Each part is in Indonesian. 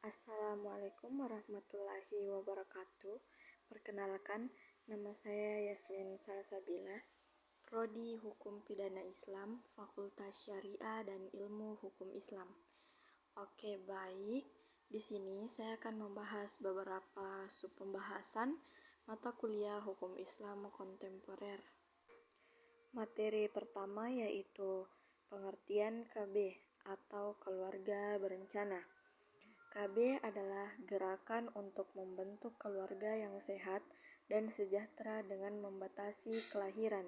Assalamualaikum warahmatullahi wabarakatuh. Perkenalkan, nama saya Yasmin Salsabila, Prodi Hukum Pidana Islam, Fakultas Syariah dan Ilmu Hukum Islam. Oke, baik. Di sini saya akan membahas beberapa subpembahasan mata kuliah Hukum Islam Kontemporer. Materi pertama yaitu pengertian KB atau keluarga berencana. KB adalah gerakan untuk membentuk keluarga yang sehat dan sejahtera dengan membatasi kelahiran.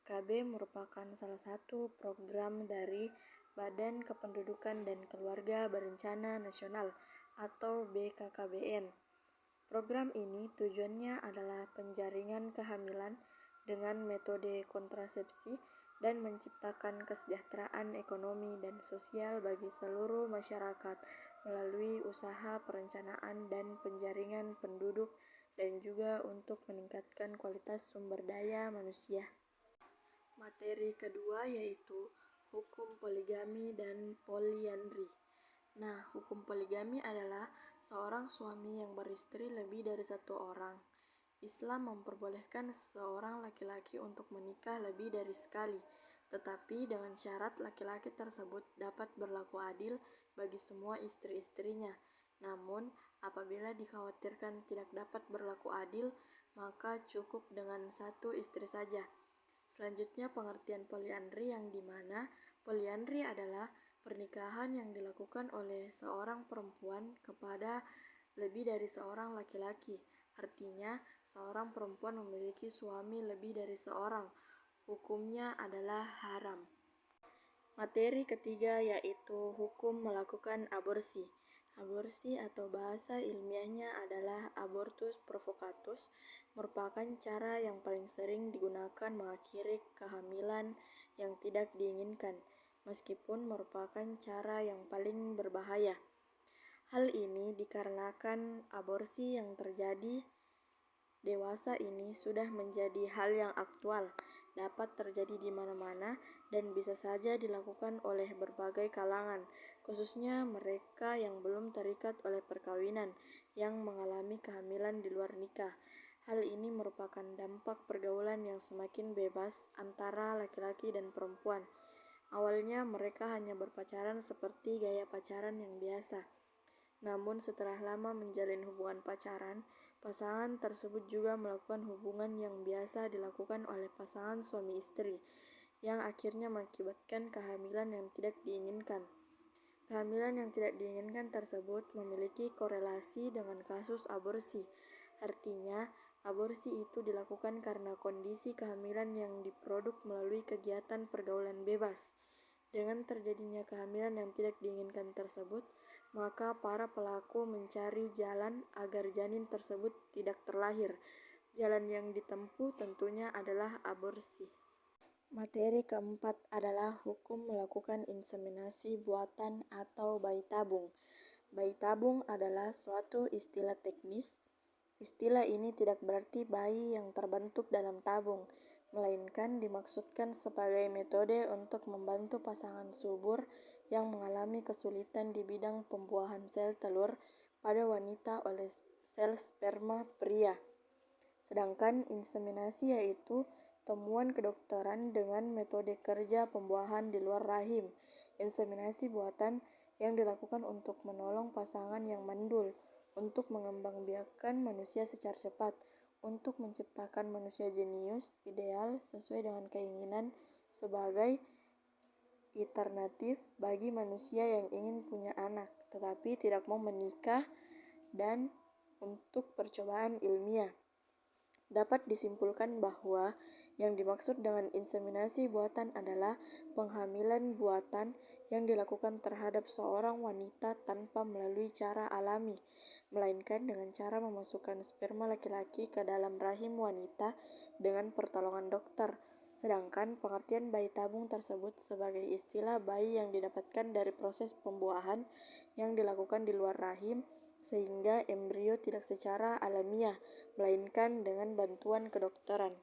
KB merupakan salah satu program dari Badan Kependudukan dan Keluarga Berencana Nasional atau BKKBN. Program ini tujuannya adalah penjaringan kehamilan dengan metode kontrasepsi dan menciptakan kesejahteraan ekonomi dan sosial bagi seluruh masyarakat melalui usaha perencanaan dan penjaringan penduduk dan juga untuk meningkatkan kualitas sumber daya manusia. Materi kedua yaitu hukum poligami dan poliandri. Nah, hukum poligami adalah seorang suami yang beristri lebih dari satu orang. Islam memperbolehkan seorang laki-laki untuk menikah lebih dari sekali, tetapi dengan syarat laki-laki tersebut dapat berlaku adil bagi semua istri-istrinya. Namun, apabila dikhawatirkan tidak dapat berlaku adil, maka cukup dengan satu istri saja. Selanjutnya pengertian poliandri, yang dimana poliandri adalah pernikahan yang dilakukan oleh seorang perempuan kepada lebih dari seorang laki-laki. Artinya, seorang perempuan memiliki suami lebih dari seorang. Hukumnya adalah haram. Materi ketiga yaitu hukum melakukan aborsi. Aborsi atau bahasa ilmiahnya adalah abortus provocatus, merupakan cara yang paling sering digunakan mengakhiri kehamilan yang tidak diinginkan, meskipun merupakan cara yang paling berbahaya. Hal ini dikarenakan aborsi yang terjadi dewasa ini sudah menjadi hal yang aktual, dapat terjadi di mana-mana dan bisa saja dilakukan oleh berbagai kalangan, khususnya mereka yang belum terikat oleh perkawinan, yang mengalami kehamilan di luar nikah. Hal ini merupakan dampak pergaulan yang semakin bebas antara laki-laki dan perempuan. Awalnya mereka hanya berpacaran seperti gaya pacaran yang biasa. Namun setelah lama menjalin hubungan pacaran, pasangan tersebut juga melakukan hubungan yang biasa dilakukan oleh pasangan suami istri, yang akhirnya mengakibatkan kehamilan yang tidak diinginkan. Kehamilan yang tidak diinginkan tersebut memiliki korelasi dengan kasus aborsi. Artinya, aborsi itu dilakukan karena kondisi kehamilan yang diproduk melalui kegiatan pergaulan bebas. Dengan terjadinya kehamilan yang tidak diinginkan tersebut, maka para pelaku mencari jalan agar janin tersebut tidak terlahir. Jalan yang ditempuh tentunya adalah aborsi. Materi keempat adalah hukum melakukan inseminasi buatan atau bayi tabung. Bayi tabung adalah suatu istilah teknis. Istilah ini tidak berarti bayi yang terbentuk dalam tabung, melainkan dimaksudkan sebagai metode untuk membantu pasangan subur yang mengalami kesulitan di bidang pembuahan sel telur pada wanita oleh sel sperma pria. Sedangkan inseminasi yaitu temuan kedokteran dengan metode kerja pembuahan di luar rahim. Inseminasi buatan yang dilakukan untuk menolong pasangan yang mandul, untuk mengembangbiakkan manusia secara cepat, untuk menciptakan manusia jenius, ideal, sesuai dengan keinginan sebagai alternatif bagi manusia yang ingin punya anak, tetapi tidak mau menikah, dan untuk percobaan ilmiah. Dapat disimpulkan bahwa yang dimaksud dengan inseminasi buatan adalah penghamilan buatan yang dilakukan terhadap seorang wanita tanpa melalui cara alami, melainkan dengan cara memasukkan sperma laki-laki ke dalam rahim wanita dengan pertolongan dokter. Sedangkan pengertian bayi tabung tersebut sebagai istilah bayi yang didapatkan dari proses pembuahan yang dilakukan di luar rahim, sehingga embrio tidak secara alamiah, melainkan dengan bantuan kedokteran.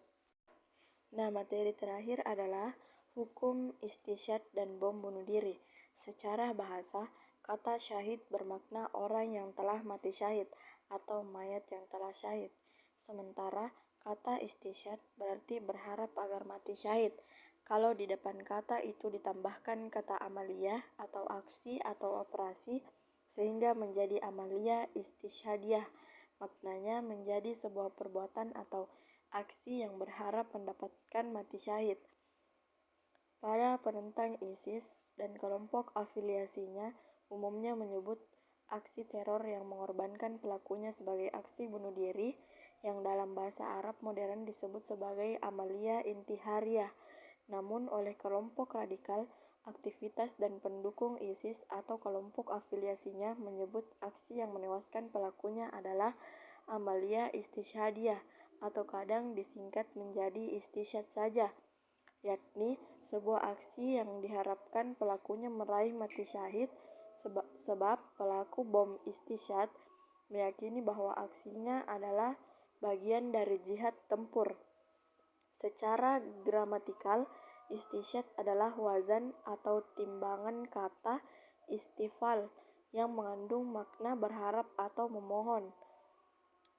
Nah, materi terakhir adalah hukum istisyad dan bom bunuh diri. Secara bahasa, Kata syahid bermakna orang yang telah mati syahid atau mayat yang telah syahid. Sementara kata istisyhad berarti berharap agar mati syahid. Kalau di depan kata itu ditambahkan kata amaliyah atau aksi atau operasi sehingga menjadi amaliyah istisyhadiyah. Maknanya menjadi sebuah perbuatan atau aksi yang berharap mendapatkan mati syahid. Para penentang ISIS dan kelompok afiliasinya umumnya menyebut aksi teror yang mengorbankan pelakunya sebagai aksi bunuh diri yang dalam bahasa Arab modern disebut sebagai amaliyah intihariyah. Namun oleh kelompok radikal, aktivitas dan pendukung ISIS atau kelompok afiliasinya menyebut aksi yang menewaskan pelakunya adalah amaliyah istisyhadiyah atau kadang disingkat menjadi istisyhad saja, yakni sebuah aksi yang diharapkan pelakunya meraih mati syahid sebab pelaku bom istisyhad meyakini bahwa aksinya adalah bagian dari jihad tempur. Secara gramatikal, istisyhad adalah wazan atau timbangan kata istifal yang mengandung makna berharap atau memohon,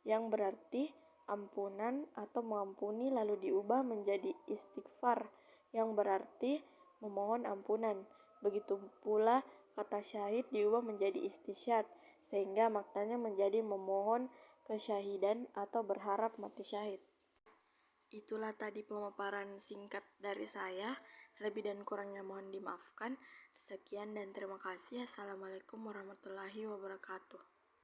yang berarti ampunan atau mengampuni lalu diubah menjadi istighfar yang berarti memohon ampunan. Begitu pula kata syahid diubah menjadi istisyhad sehingga maknanya menjadi memohon kesyahidan atau berharap mati syahid. Itulah tadi pemaparan singkat dari saya. Lebih dan kurangnya mohon dimaafkan. Sekian dan terima kasih. Assalamualaikum warahmatullahi wabarakatuh.